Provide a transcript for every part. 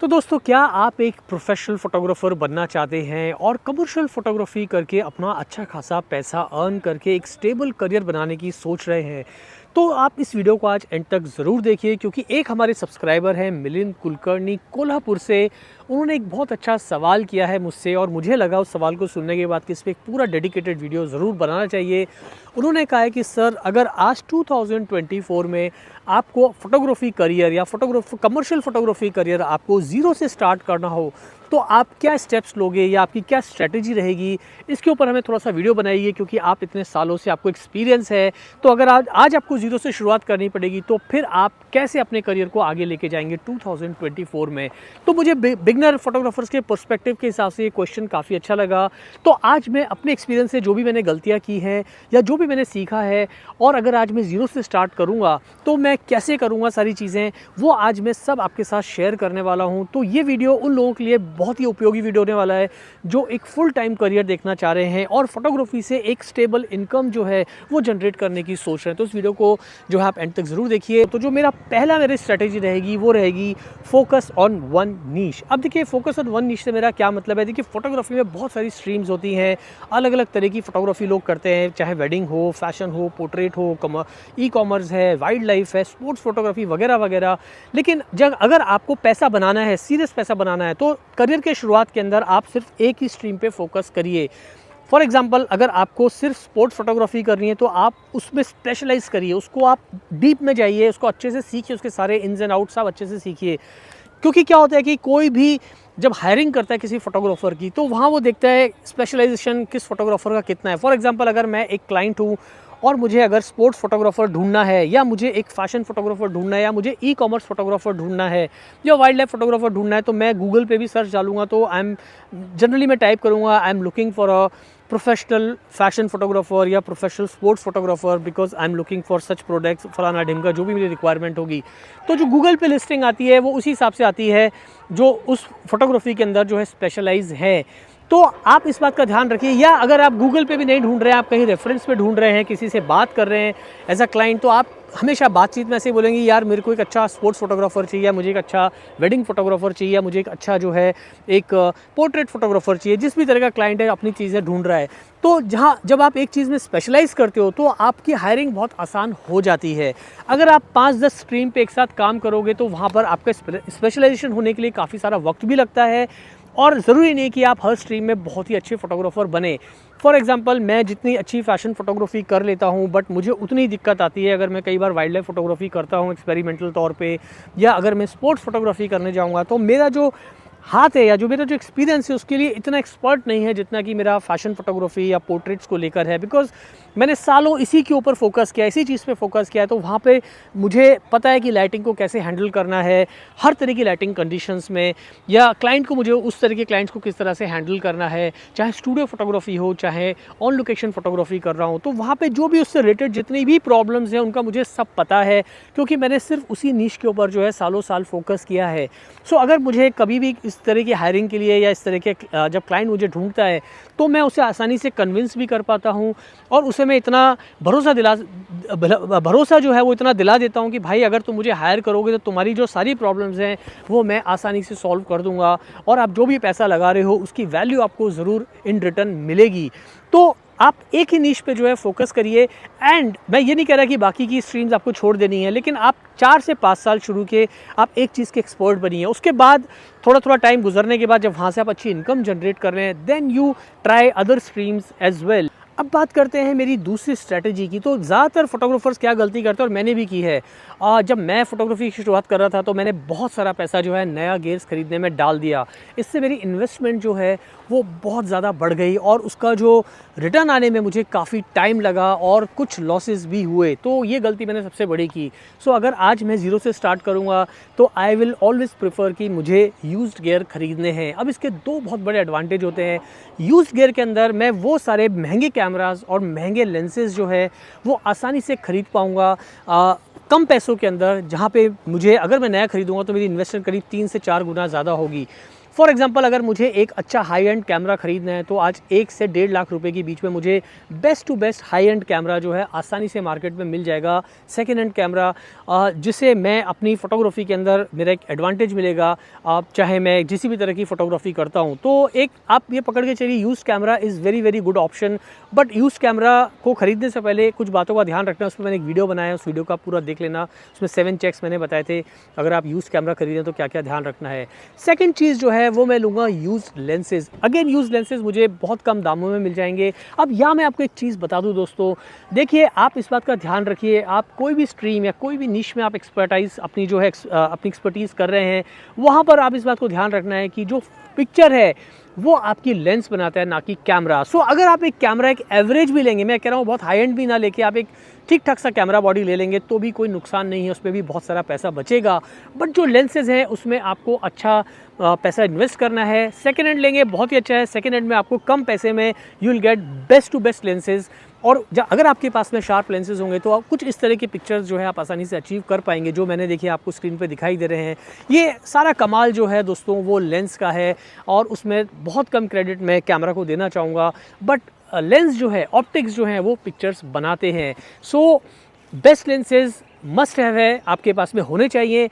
तो दोस्तों, क्या आप एक प्रोफेशनल फ़ोटोग्राफ़र बनना चाहते हैं और कमर्शियल फ़ोटोग्राफ़ी करके अपना अच्छा खासा पैसा अर्न करके एक स्टेबल करियर बनाने की सोच रहे हैं? तो आप इस वीडियो को आज एंड तक ज़रूर देखिए, क्योंकि एक हमारे सब्सक्राइबर हैं मिलिंद कुलकर्णी कोल्हापुर से। उन्होंने एक बहुत अच्छा सवाल किया है मुझसे और मुझे लगा उस सवाल को सुनने के बाद कि इस पे एक पूरा डेडिकेटेड वीडियो ज़रूर बनाना चाहिए। उन्होंने कहा है कि सर, अगर आज 2024 में आपको फ़ोटोग्राफ़ी करियर या कमर्शियल फ़ोटोग्राफ़ी करियर आपको ज़ीरो से स्टार्ट करना हो, तो आप क्या स्टेप्स लोगे या आपकी क्या स्ट्रैटेजी रहेगी? इसके ऊपर हमें थोड़ा सा वीडियो बनाइए, क्योंकि आप इतने सालों से आपको एक्सपीरियंस है। तो अगर आज आपको ज़ीरो से शुरुआत करनी पड़ेगी, तो फिर आप कैसे अपने करियर को आगे लेके जाएंगे 2024 में? तो मुझे बिगनर फोटोग्राफर्स के पर्सपेक्टिव के हिसाब से ये क्वेश्चन काफ़ी अच्छा लगा। तो आज मैं अपने एक्सपीरियंस से जो भी मैंने गलतियाँ की हैं या जो भी मैंने सीखा है, और अगर आज मैं ज़ीरो से स्टार्ट करूँगा तो मैं कैसे करूँगा सारी चीज़ें, वो आज मैं सब आपके साथ शेयर करने वाला हूँ। तो ये वीडियो उन लोगों के लिए बहुत ही उपयोगी वीडियो होने वाला है जो एक फुल टाइम करियर देखना चाह रहे हैं और फोटोग्राफी से एक स्टेबल इनकम जो है वो जनरेट करने की सोच रहे हैं। तो इस वीडियो को जो है आप एंड तक ज़रूर देखिए। तो जो मेरी स्ट्रेटेजी रहेगी वो रहेगी फोकस ऑन वन नीश। अब देखिए, फोकस ऑन वन नीश से मेरा क्या मतलब है? देखिए, फोटोग्राफी में बहुत सारी स्ट्रीम्स होती हैं, अलग अलग तरह की फोटोग्राफी लोग करते हैं, चाहे वेडिंग हो, फैशन हो, पोर्ट्रेट हो, ई कॉमर्स है, वाइल्ड लाइफ है, स्पोर्ट्स फोटोग्राफी वगैरह वगैरह। लेकिन जब अगर आपको पैसा बनाना है, सीरियस पैसा बनाना है, तो करियर के शुरुआत के अंदर आप सिर्फ एक ही स्ट्रीम पे फोकस करिए। फॉर एग्जांपल, अगर आपको सिर्फ स्पोर्ट्स फोटोग्राफी करनी है तो आप उसमें स्पेशलाइज करिए, उसको आप डीप में जाइए, उसको अच्छे से सीखिए, उसके सारे इन्स एंड आउट्स आप अच्छे से सीखिए। क्योंकि क्या होता है कि कोई भी जब हायरिंग करता है किसी फोटोग्राफर की, तो वहाँ वो देखता है स्पेशलाइजेशन किस फोटोग्राफर का कितना है। फॉर एग्जांपल, अगर मैं एक क्लाइंट हूँ और मुझे अगर स्पोर्ट्स फोटोग्राफर ढूंढना है, या मुझे एक फैशन फोटोग्राफर ढूंढना है, या मुझे ई कॉमर्स फोटोग्राफर ढूंढना है, या वाइल्ड लाइफ फोटोग्राफर ढूंढना है, तो मैं गूगल पे भी सर्च डालूंगा। तो मैं टाइप करूँगा, I am looking for a professional fashion photographer या professional sports photographer, because I am looking for such products, फलाना ढिमका, जो भी मेरी रिक्वायरमेंट होगी। तो जो गूगल पे लिस्टिंग आती है वो उसी हिसाब से आती है जो उस फोटोग्राफी के अंदर जो है स्पेशलाइज है। तो आप इस बात का ध्यान रखिए। या अगर आप गूगल पे भी नहीं ढूंढ रहे हैं, आप कहीं रेफरेंस पे ढूंढ रहे हैं, किसी से बात कर रहे हैं एज अ क्लाइंट, तो आप हमेशा बातचीत में ऐसे बोलेंगे, यार मेरे को एक अच्छा स्पोर्ट्स फोटोग्राफर चाहिए, मुझे एक अच्छा वेडिंग फोटोग्राफर चाहिए, मुझे एक अच्छा जो है एक पोर्ट्रेट फोटोग्राफर चाहिए। जिस भी तरह का क्लाइंट है अपनी चीज़ें ढूंढ रहा है, तो जब आप एक चीज़ में स्पेशलाइज करते हो तो आपकी हायरिंग बहुत आसान हो जाती है। अगर आप 5-10 स्ट्रीम पे एक साथ काम करोगे तो वहाँ पर आपका स्पेशलाइजेशन होने के लिए काफ़ी सारा वक्त भी लगता है, और ज़रूरी नहीं कि आप हर स्ट्रीम में बहुत ही अच्छे फोटोग्राफर बने। फॉर एग्जांपल, मैं जितनी अच्छी फैशन फोटोग्राफी कर लेता हूं, बट मुझे उतनी ही दिक्कत आती है अगर मैं कई बार वाइल्ड लाइफ फोटोग्राफी करता हूं एक्सपेरिमेंटल तौर पे, या अगर मैं स्पोर्ट्स फोटोग्राफी करने जाऊंगा, तो मेरा जो हाथ है या जो मेरा जो एक्सपीरियंस है उसके लिए इतना एक्सपर्ट नहीं है जितना कि मेरा फैशन फोटोग्राफी या पोर्ट्रेट्स को लेकर है। बिकॉज मैंने सालों इसी के ऊपर फोकस किया, इसी चीज़ पे फोकस किया है। तो वहाँ पे मुझे पता है कि लाइटिंग को कैसे हैंडल करना है, हर तरह की लाइटिंग कंडीशंस में, या क्लाइंट को मुझे उस तरह के क्लाइंट्स को किस तरह से हैंडल करना है, चाहे स्टूडियो फोटोग्राफी हो, चाहे ऑन लोकेशन फोटोग्राफी कर रहा हूँ। तो वहाँ पे जो भी उससे रिलेटेड जितनी भी प्रॉब्लम्स हैं उनका मुझे सब पता है, क्योंकि मैंने सिर्फ उसी नीश के ऊपर जो है सालों साल फोकस किया है। सो अगर मुझे कभी भी इस तरह की हायरिंग के लिए या इस तरह के जब क्लाइंट मुझे ढूंढता है, तो मैं उसे आसानी से कन्विंस भी कर पाता हूँ, और उसे मैं इतना भरोसा जो है वो इतना दिला देता हूँ कि भाई, अगर तुम मुझे हायर करोगे तो तुम्हारी जो सारी प्रॉब्लम्स हैं वो मैं आसानी से सॉल्व कर दूंगा, और आप जो भी पैसा लगा रहे हो उसकी वैल्यू आपको ज़रूर इन रिटर्न मिलेगी। तो आप एक ही नीश पे जो है फोकस करिए। एंड मैं ये नहीं कह रहा कि बाकी की स्ट्रीम्स आपको छोड़ देनी है, लेकिन आप 4 से 5 साल शुरू के आप एक चीज़ के एक्सपर्ट बनिए। उसके बाद थोड़ा थोड़ा टाइम गुजरने के बाद जब वहाँ से आप अच्छी इनकम जनरेट कर रहे हैं, then you try other streams as well. अब बात करते हैं मेरी दूसरी स्ट्रैटेजी की। तो ज़्यादातर फोटोग्राफर्स क्या गलती करते हैं, और मैंने भी की है, जब मैं फोटोग्राफी की शुरुआत कर रहा था तो मैंने बहुत सारा पैसा जो है नया गियर्स खरीदने में डाल दिया। इससे मेरी इन्वेस्टमेंट जो है वो बहुत ज़्यादा बढ़ गई, और उसका जो रिटर्न आने में मुझे काफ़ी टाइम लगा और कुछ लॉसेस भी हुए। तो ये गलती मैंने सबसे बड़ी की। सो अगर आज मैं ज़ीरो से स्टार्ट करूँगा तो आई विल ऑलवेज़ प्रेफर कि मुझे यूज्ड गियर खरीदने हैं। अब इसके दो बहुत बड़े एडवांटेज होते हैं। यूज्ड गियर के अंदर मैं वो सारे महंगे कैमरास और महंगे लेंसेज जो है वो आसानी से खरीद पाऊँगा कम पैसों के अंदर, जहाँ पे मुझे अगर मैं नया खरीदूंगा तो मेरी इन्वेस्टमेंट करीब 3 से 4 गुना ज़्यादा होगी। फॉर एग्जांपल अगर मुझे एक अच्छा हाई एंड कैमरा खरीदना है तो आज 1 से 1.5 लाख रुपए के बीच में मुझे best to best high end camera जो है आसानी से मार्केट में मिल जाएगा। सेकेंड हैंड कैमरा जिसे मैं अपनी फ़ोटोग्राफी के अंदर मेरा एक एडवांटेज मिलेगा। चाहे मैं जिस भी तरह की फ़ोटोग्राफी करता हूँ तो एक आप ये पकड़ के चलिए, use camera is very very good option. But used camera को ख़रीदने से पहले कुछ बातों का ध्यान रखना। उसमें मैंने एक वीडियो बनाया है, उस वीडियो का पूरा देख लेना। उसमें 7 चेक्स मैंने बताए थे अगर आप यूज़ कैमरा खरीदें तो क्या क्या ध्यान रखना है। सेकंड चीज़ जो है वो मैं लूँगा use lenses. Again use lenses मुझे बहुत कम दामों में मिल जाएंगे। अब यहाँ मैं आपको एक चीज़ बता दूँ दोस्तों, देखिए आप इस बात का ध्यान रखिए, आप कोई भी स्ट्रीम या कोई भी निश में आप एक्सपर्टाइज अपनी जो है अपनी एक्सपर्टीज़ कर रहे हैं, वहाँ पर आप इस बात को ध्यान रखना है कि जो पिक्चर है वो आपकी लेंस बनाता है, ना कि कैमरा। सो अगर आप एक कैमरा एक एवरेज भी लेंगे, मैं कह रहा हूँ बहुत हाई एंड भी ना लेके आप एक ठीक ठाक सा कैमरा बॉडी ले लेंगे तो भी कोई नुकसान नहीं है, उसमें भी बहुत सारा पैसा बचेगा। बट जो लेंसेज हैं उसमें आपको अच्छा पैसा इन्वेस्ट करना है। सेकेंड हैंड लेंगे बहुत ही अच्छा है, सेकेंड हैंड में आपको कम पैसे में you will get best to best lenses. और अगर आपके पास में शार्प लेंसेज होंगे तो आप कुछ इस तरह की पिक्चर्स जो है आप आसानी से अचीव कर पाएंगे, जो मैंने देखिए आपको स्क्रीन पे दिखाई दे रहे हैं। ये सारा कमाल जो है दोस्तों वो लेंस का है और उसमें बहुत कम क्रेडिट मैं कैमरा को देना चाहूँगा। बट लेंस जो है, ऑप्टिक्स जो हैं वो पिक्चर्स बनाते हैं। So best lenses must have है, आपके पास में होने चाहिए।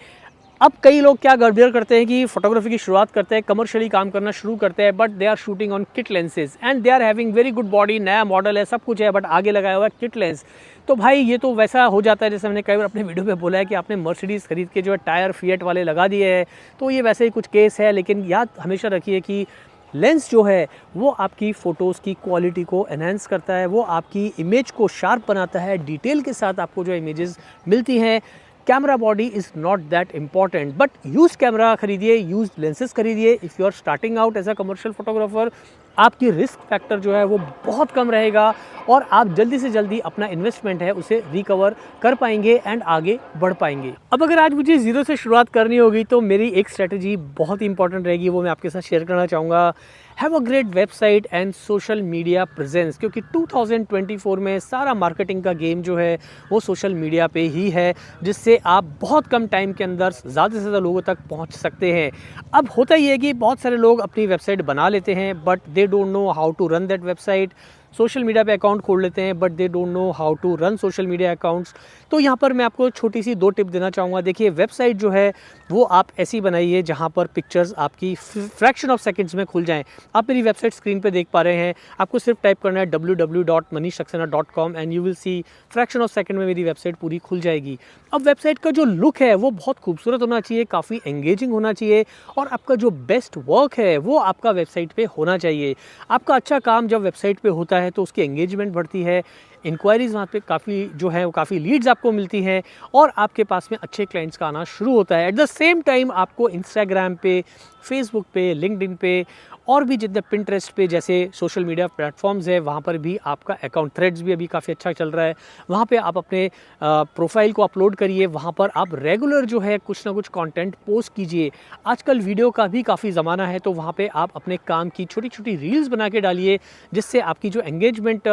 अब कई लोग क्या गड़बड़ करते हैं कि फोटोग्राफी की शुरुआत करते हैं, कमर्शियली काम करना शुरू करते हैं, but they are shooting on kit lenses and they are having very good body, नया मॉडल है, सब कुछ है, बट आगे लगाया हुआ है किट लेंस। तो भाई ये तो वैसा हो जाता है जैसे मैंने कई बार अपने वीडियो में बोला है कि आपने मर्सिडीज़ खरीद के जो है टायर फिएट वाले लगा दिए हैं, तो ये वैसे ही कुछ केस है। लेकिन याद हमेशा रखिए कि लेंस जो है वो आपकी फ़ोटोज़ की क्वालिटी को एनहांस करता है, वो आपकी इमेज को शार्प बनाता है, डिटेल के साथ आपको जो इमेजेस मिलती हैं। Camera body is not that important, but used camera खरीदिए, यूज़ लेंसेज खरीदिए। If you are starting out as a commercial photographer, आपकी रिस्क फैक्टर जो है वो बहुत कम रहेगा और आप जल्दी से जल्दी अपना इन्वेस्टमेंट है उसे रिकवर कर पाएंगे एंड आगे बढ़ पाएंगे। अब अगर आज मुझे ज़ीरो से शुरुआत करनी होगी तो मेरी एक स्ट्रेटजी बहुत ही इंपॉर्टेंट रहेगी, वो मैं आपके साथ शेयर करना चाहूँगा। Have a great website and social media presence, क्योंकि 2024 में सारा मार्केटिंग का गेम जो है वो सोशल मीडिया पे ही है, जिससे आप बहुत कम टाइम के अंदर ज़्यादा से ज़्यादा लोगों तक पहुंच सकते हैं। अब होता ही है कि बहुत सारे लोग अपनी वेबसाइट बना लेते हैं but they don't know how to run that website. Social media पे अकाउंट खोल लेते हैं but they don't know how to run social media accounts. तो यहाँ पर मैं आपको छोटी सी 2 टिप देना चाहूँगा। देखिए वेबसाइट जो है वो आप ऐसी बनाइए जहाँ पर पिक्चर्स आपकी फ्रैक्शन ऑफ सेकंड्स में खुल जाएं। आप मेरी वेबसाइट स्क्रीन पे देख पा रहे हैं, आपको सिर्फ टाइप करना है www.manishsaxena.com and you will see fraction of second में मेरी वेबसाइट पूरी खुल जाएगी। अब वेबसाइट का जो लुक है वो बहुत खूबसूरत होना चाहिए, काफ़ी एंगेजिंग होना चाहिए और आपका जो बेस्ट वर्क है वो आपका वेबसाइट पे होना चाहिए। आपका अच्छा काम जब वेबसाइट पे होता है तो उसकी एंगेजमेंट बढ़ती है, इंक्वायरीज़ वहाँ पे काफ़ी जो है वो काफ़ी लीड्स आपको मिलती हैं और आपके पास में अच्छे क्लाइंट्स का आना शुरू होता है। एट द सेम टाइम आपको इंस्टाग्राम पे, फेसबुक पे, लिंक्डइन पे और भी जितने पिंटरेस्ट पे जैसे सोशल मीडिया प्लेटफॉर्म्स है वहाँ पर भी आपका अकाउंट, थ्रेड्स भी अभी काफ़ी अच्छा चल रहा है, वहाँ पे आप अपने प्रोफाइल को अपलोड करिए, वहाँ पर आप रेगुलर जो है कुछ ना कुछ कंटेंट पोस्ट कीजिए। आजकल वीडियो का भी काफ़ी ज़माना है तो वहाँ पे आप अपने काम की छोटी छोटी रील्स बना के डालिए, जिससे आपकी जो एंगेजमेंट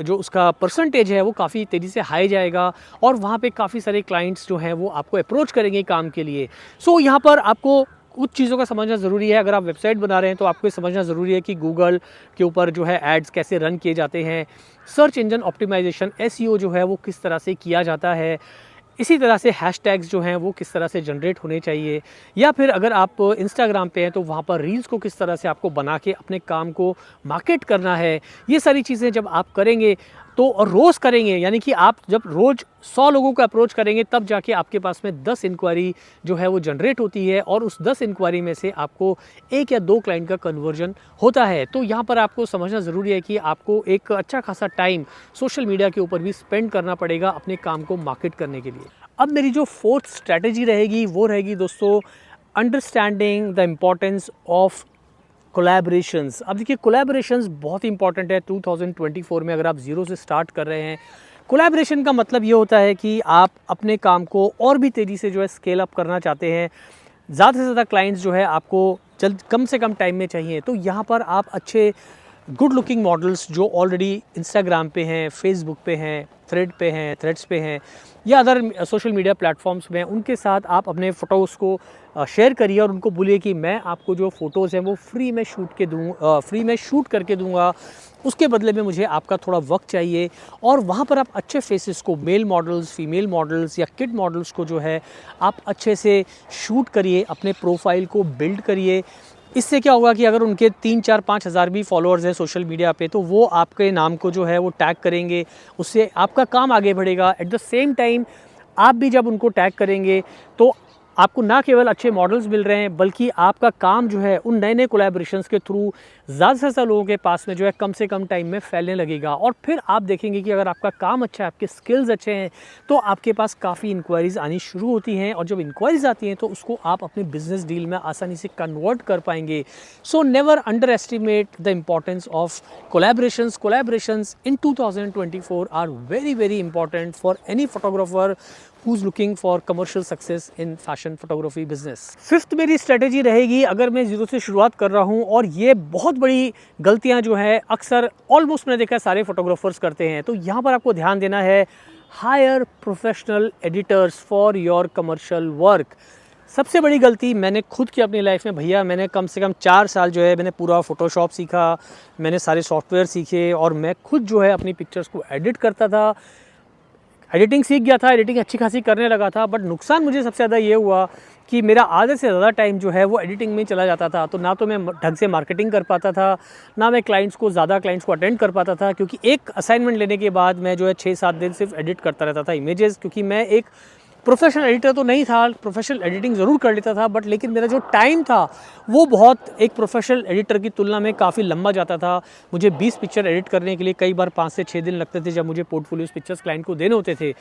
जो उसका परसेंटेज है वो काफ़ी तेज़ी से हाई जाएगा और वहाँ पे काफ़ी सारे क्लाइंट्स जो हैं वो आपको अप्रोच करेंगे काम के लिए। सो यहाँ पर आपको कुछ चीज़ों का समझना ज़रूरी है। अगर आप वेबसाइट बना रहे हैं तो आपको ये समझना ज़रूरी है कि गूगल के ऊपर जो है एड्स कैसे रन किए जाते हैं, सर्च इंजन ऑप्टिमाइजेशन एसईओ जो है वो किस तरह से किया जाता है, इसी तरह से हैशटैग्स जो हैं वो किस तरह से जनरेट होने चाहिए, या फिर अगर आप इंस्टाग्राम पे हैं तो वहाँ पर रील्स को किस तरह से आपको बना के अपने काम को मार्केट करना है। ये सारी चीज़ें जब आप करेंगे तो और रोज़ करेंगे, यानी कि आप जब रोज़ 100 लोगों को अप्रोच करेंगे तब जाके आपके पास में 10 इंक्वायरी जो है वो जनरेट होती है और उस 10 इंक्वायरी में से आपको 1 या 2 क्लाइंट का कन्वर्जन होता है। तो यहाँ पर आपको समझना ज़रूरी है कि आपको एक अच्छा खासा टाइम सोशल मीडिया के ऊपर भी स्पेंड करना पड़ेगा अपने काम को मार्केट करने के लिए। अब मेरी जो 4th स्ट्रैटेजी रहेगी वो रहेगी दोस्तों understanding the importance of collaborations. अब देखिए कोलैबोरेशंस बहुत इंपॉर्टेंट है 2024 में। अगर आप ज़ीरो से स्टार्ट कर रहे हैं, कोलैबोरेशन का मतलब ये होता है कि आप अपने काम को और भी तेज़ी से जो है स्केल अप करना चाहते हैं, ज़्यादा से ज़्यादा क्लाइंट्स जो है आपको कम से कम टाइम में चाहिए। तो यहाँ पर आप अच्छे गुड लुकिंग मॉडल्स जो ऑलरेडी इंस्टाग्राम पे हैं, फेसबुक पे हैं, थ्रेड्स पे हैं या अदर सोशल मीडिया प्लेटफॉर्म्स में, उनके साथ आप अपने फ़ोटोज़ को शेयर करिए और उनको बोलिए कि मैं आपको जो फ़ोटोज़ हैं वो फ्री में शूट करके दूंगा, उसके बदले में मुझे आपका थोड़ा वक्त चाहिए। और वहाँ पर आप अच्छे फेसेस को, मेल मॉडल्स, फीमेल मॉडल्स या किड मॉडल्स को जो है आप अच्छे से शूट करिए, अपने प्रोफाइल को बिल्ड करिए। इससे क्या होगा कि अगर उनके 3-4-5 हज़ार भी फॉलोअर्स हैं सोशल मीडिया पे, तो वो आपके नाम को जो है वो टैग करेंगे, उससे आपका काम आगे बढ़ेगा। एट द सेम टाइम आप भी जब उनको टैग करेंगे तो आपको ना केवल अच्छे मॉडल्स मिल रहे हैं, बल्कि आपका काम जो है उन नए नए कोलैबोरेशंस के थ्रू ज़्यादा से ज़्यादा लोगों के पास में जो है कम से कम टाइम में फैलने लगेगा। और फिर आप देखेंगे कि अगर आपका काम अच्छा है, आपके स्किल्स अच्छे हैं, तो आपके पास काफ़ी इंक्वायरीज़ आनी शुरू होती हैं, और जब इंक्वायरीज़ आती हैं तो उसको आप अपने बिजनेस डील में आसानी से कन्वर्ट कर पाएंगे। So never underestimate the importance of collaborations in 2024 are very very important for any photographer who's looking for commercial success in fashion photography business। Fifth मेरी स्ट्रेटेजी रहेगी, अगर मैं जीरो से शुरुआत कर रहा हूँ, और ये बहुत बड़ी गलतियाँ जो है अक्सर ऑलमोस्ट मैंने देखा है सारे फोटोग्राफर्स करते हैं, तो यहाँ पर आपको ध्यान देना है, hire professional editors for your commercial work. सबसे बड़ी गलती मैंने खुद की अपनी लाइफ में, भैया मैंने कम से कम 4 साल जो है मैंने पूरा फ़ोटोशॉप सीखा, मैंने सारे सॉफ्टवेयर सीखे, और मैं खुद जो है अपनी पिक्चर्स को एडिट करता था, एडिटिंग सीख गया था, एडिटिंग अच्छी खासी करने लगा था। बट नुकसान मुझे सबसे ज़्यादा ये हुआ कि मेरा आधे से ज़्यादा टाइम जो है वो एडिटिंग में चला जाता था। तो ना तो मैं ढंग से मार्केटिंग कर पाता था, ना मैं क्लाइंट्स को अटेंड कर पाता था, क्योंकि एक असाइनमेंट लेने के बाद मैं जो है 6-7 दिन सिर्फ एडिट करता रहता था इमेजेस। क्योंकि मैं एक प्रोफेशनल एडिटर तो नहीं था, प्रोफेशनल एडिटिंग ज़रूर कर लेता था, बट लेकिन मेरा जो टाइम था वो बहुत एक प्रोफेशनल एडिटर की तुलना में काफ़ी लंबा जाता था। मुझे 20 पिक्चर एडिट करने के लिए कई बार 5 से 6 दिन लगते थे, जब मुझे पोर्टफोलियोज पिक्चर्स क्लाइंट को देने होते थे।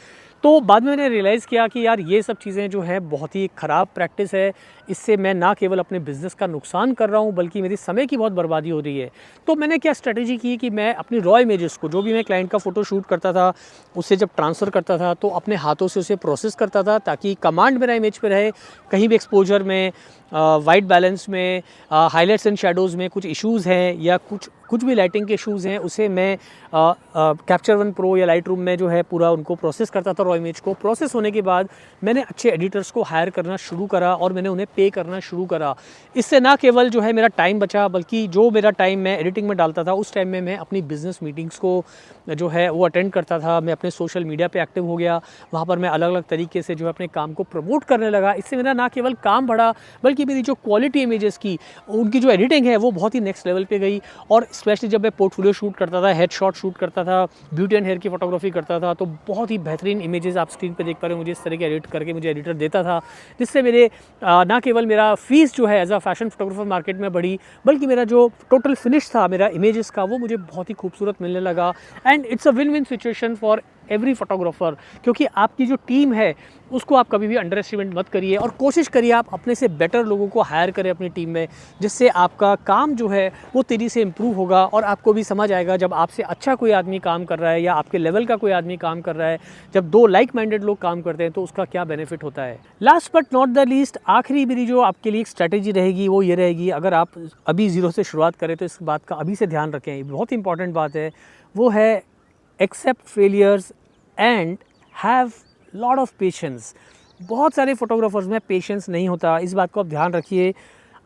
तो बाद में मैंने रियलाइज़ किया कि यार ये सब चीज़ें जो है बहुत ही ख़राब प्रैक्टिस है, इससे मैं ना केवल अपने बिज़नेस का नुकसान कर रहा हूँ, बल्कि मेरी समय की बहुत बर्बादी हो रही है। तो मैंने क्या स्ट्रेटजी की कि मैं अपनी रॉ इमेजेस को, जो भी मैं क्लाइंट का फ़ोटो शूट करता था, उससे जब ट्रांसफ़र करता था तो अपने हाथों से उसे प्रोसेस करता था, ताकि कमांड मेरा इमेज पे रहे। कहीं भी एक्सपोजर में, वाइट बैलेंस में, हाइलाइट्स एंड शेडोज़ में कुछ इश्यूज़ हैं या कुछ भी लाइटिंग के इश्यूज़ हैं, उसे मैं कैप्चर वन प्रो या लाइट रूम में जो है पूरा उनको प्रोसेस करता था। रॉ इमेज को प्रोसेस होने के बाद मैंने अच्छे एडिटर्स को हायर करना शुरू करा और मैंने उन्हें पे करना शुरू करा। इससे ना केवल जो है मेरा टाइम बचा, बल्कि जो मेरा टाइम मैं एडिटिंग में डालता था, उस टाइम में मैं अपनी बिज़नेस मीटिंग्स को जो है वो अटेंड करता था। मैं अपने सोशल मीडिया पे एक्टिव हो गया, वहाँ पर मैं अलग अलग तरीके से जो है अपने काम को प्रमोट करने लगा। इससे मेरा ना केवल काम बढ़ा, बल्कि मेरी जो क्वालिटी इमेजेस की, उनकी जो एडिटिंग है वो बहुत ही नेक्स्ट लेवल पे गई। और स्पेशली जब मैं पोर्टफोलियो शूट करता था, हेड शॉट शूट करता था, ब्यूटी एंड हेयर की फोटोग्राफी करता था, तो बहुत ही बेहतरीन इमेजेस आप स्क्रीन पे देख पा रहे हो मुझे इस तरह के एडिट करके मुझे एडिटर देता था, जिससे मेरे ना केवल मेरा फीस जो है as a fashion photographer market में बढ़ी, बल्कि मेरा जो टोटल फिनिश था मेरा इमेजेस का, वो मुझे बहुत ही खूबसूरत मिलने लगा। And it's a win win situation for every photographer, क्योंकि आपकी जो टीम है उसको आप कभी भी अंडर एस्टिमेट मत करिए, और कोशिश करिए आप अपने से बेटर लोगों को हायर करें अपनी टीम में, जिससे आपका काम जो है वो तेज़ी से इम्प्रूव होगा। और आपको भी समझ आएगा, जब आपसे अच्छा कोई आदमी काम कर रहा है या आपके लेवल का कोई आदमी काम कर रहा है, जब 2 लाइक माइंडेड लोग काम करते हैं, तो उसका क्या बेनिफिट होता है। Last but not the least, आखिरी मेरी जो आपके लिए एक स्ट्रैटेजी रहेगी वो ये रहेगी, अगर आप अभी ज़ीरो से शुरुआत करें तो इस बात का अभी से ध्यान रखें, ये बहुत इंपॉर्टेंट बात है, वो है accept failures and have lot of patience. बहुत सारे फोटोग्राफर्स में पेशेंस नहीं होता, इस बात को आप ध्यान रखिए।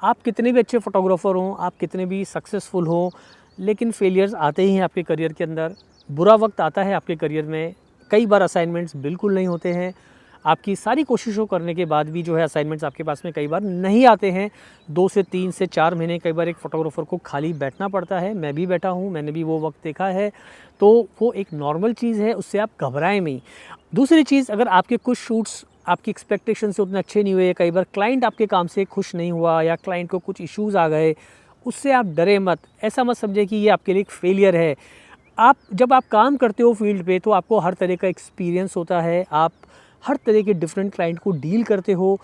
आप कितने भी अच्छे फोटोग्राफर हों, आप कितने भी सक्सेसफुल हों, लेकिन फेलियर्स आते ही हैं आपके करियर के अंदर। बुरा वक्त आता है आपके करियर में, कई बार असाइनमेंट्स बिल्कुल नहीं होते हैं, आपकी सारी कोशिशों करने के बाद भी जो है असाइनमेंट्स आपके पास में कई बार नहीं आते हैं। 2 से 3 से 4 महीने कई बार एक फ़ोटोग्राफ़र को खाली बैठना पड़ता है, मैं भी बैठा हूँ, मैंने भी वो वक्त देखा है। तो वो एक नॉर्मल चीज़ है, उससे आप घबराएं नहीं। दूसरी चीज़, अगर आपके कुछ शूट्स आपकी एक्सपेक्टेशन से उतने अच्छे नहीं हुए, कई बार क्लाइंट आपके काम से खुश नहीं हुआ या क्लाइंट को कुछ इश्यूज़ आ गए, उससे आप डरे मत। ऐसा मत समझे कि ये आपके लिए एक फेलियर है। जब आप काम करते हो फील्ड पे, तो आपको हर तरह का एक्सपीरियंस होता है, आप हर तरह के डिफरेंट क्लाइंट को डील करते हो।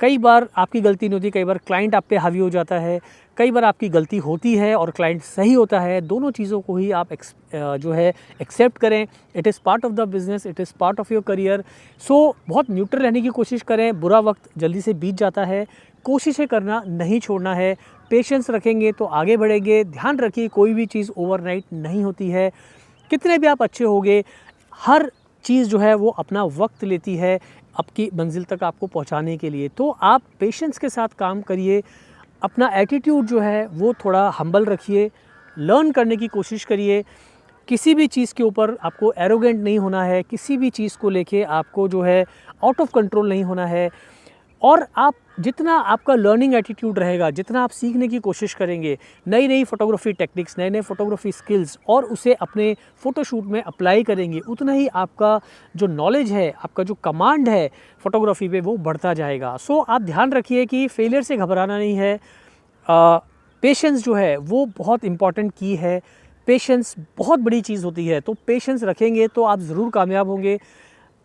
कई बार आपकी गलती नहीं होती, कई बार क्लाइंट आप पे हावी हो जाता है, कई बार आपकी गलती होती है और क्लाइंट सही होता है। दोनों चीज़ों को ही आप जो है एक्सेप्ट करें। It is part of the business, it is part of your career. So बहुत न्यूट्रल रहने की कोशिश करें। बुरा वक्त जल्दी से बीत जाता है, कोशिशें करना नहीं छोड़ना है। पेशेंस रखेंगे तो आगे बढ़ेंगे। ध्यान रखिए कोई भी चीज़ ओवरनाइट नहीं होती है। कितने भी आप अच्छे होगे, हर चीज़ जो है वो अपना वक्त लेती है आपकी मंजिल तक आपको पहुंचाने के लिए। तो आप पेशेंस के साथ काम करिए, अपना एटीट्यूड जो है वो थोड़ा हम्बल रखिए, लर्न करने की कोशिश करिए। किसी भी चीज़ के ऊपर आपको एरोगेंट नहीं होना है, किसी भी चीज़ को लेके आपको जो है आउट ऑफ कंट्रोल नहीं होना है। और आप जितना आपका लर्निंग एटीट्यूड रहेगा, जितना आप सीखने की कोशिश करेंगे, नई नई फ़ोटोग्राफी टेक्निक्स, नए नए फ़ोटोग्राफी स्किल्स, और उसे अपने फ़ोटोशूट में अप्लाई करेंगे, उतना ही आपका जो नॉलेज है, आपका जो कमांड है फ़ोटोग्राफी पे, वो बढ़ता जाएगा। सो आप ध्यान रखिए कि फेलियर से घबराना नहीं है। पेशेंस जो है वो बहुत इम्पॉर्टेंट की है। पेशेंस बहुत बड़ी चीज़ होती है, तो पेशेंस रखेंगे तो आप ज़रूर कामयाब होंगे।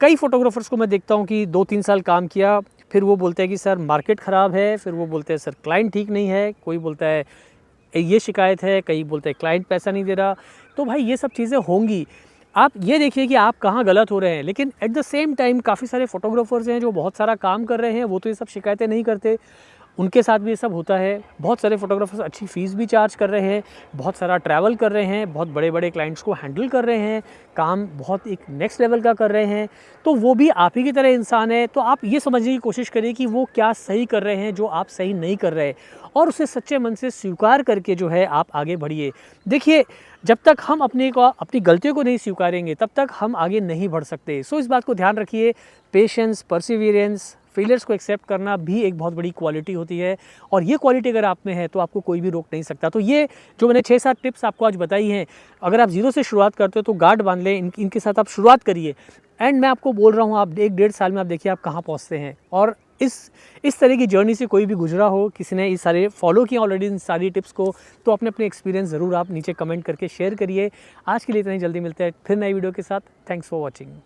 कई फ़ोटोग्राफ़र्स को मैं देखता हूँ कि 2-3 साल काम किया, फिर वो बोलते हैं कि सर मार्केट ख़राब है, फिर वो बोलते हैं सर क्लाइंट ठीक नहीं है, कोई बोलता है ये शिकायत है, कई बोलते हैं क्लाइंट पैसा नहीं दे रहा। तो भाई ये सब चीज़ें होंगी, आप ये देखिए कि आप कहाँ गलत हो रहे हैं। लेकिन एट द सेम टाइम काफ़ी सारे फ़ोटोग्राफ़र्स हैं जो बहुत सारा काम कर रहे हैं, वो तो ये सब शिकायतें नहीं करते, उनके साथ भी ये सब होता है। बहुत सारे फ़ोटोग्राफ़र्स अच्छी फ़ीस भी चार्ज कर रहे हैं, बहुत सारा ट्रैवल कर रहे हैं, बहुत बड़े बड़े क्लाइंट्स को हैंडल कर रहे हैं, काम बहुत एक नेक्स्ट लेवल का कर रहे हैं। तो वो भी आप ही की तरह इंसान है। तो आप ये समझने की कोशिश करिए कि वो क्या सही कर रहे हैं जो आप सही नहीं कर रहे, और उसे सच्चे मन से स्वीकार करके जो है आप आगे बढ़िए। देखिए, जब तक हम अपनी गलतियों को नहीं स्वीकारेंगे, तब तक हम आगे नहीं बढ़ सकते। सो इस बात को ध्यान रखिए। पेशेंस, परसिवियरेंस, फेलियर्स को एक्सेप्ट करना भी एक बहुत बड़ी क्वालिटी होती है, और ये क्वालिटी अगर आप में है तो आपको कोई भी रोक नहीं सकता। तो ये जो मैंने 6-7 टिप्स आपको आज बताई हैं, अगर आप ज़ीरो से शुरुआत करते हो तो गार्ड बांध लें, इनके साथ आप शुरुआत करिए। एंड मैं आपको बोल रहा हूँ, आप 1-1.5 साल में आप देखिए आप कहाँ पहुँचते हैं। और इस तरह की जर्नी से कोई भी गुजरा हो, किसी ने इस सारे फॉलो किया ऑलरेडी इन सारी टिप्स को, तो अपने अपने एक्सपीरियंस ज़रूर आप नीचे कमेंट करके शेयर करिए। आज के लिए इतना ही, जल्दी मिलते हैं फिर नई वीडियो के साथ। Thanks for watching.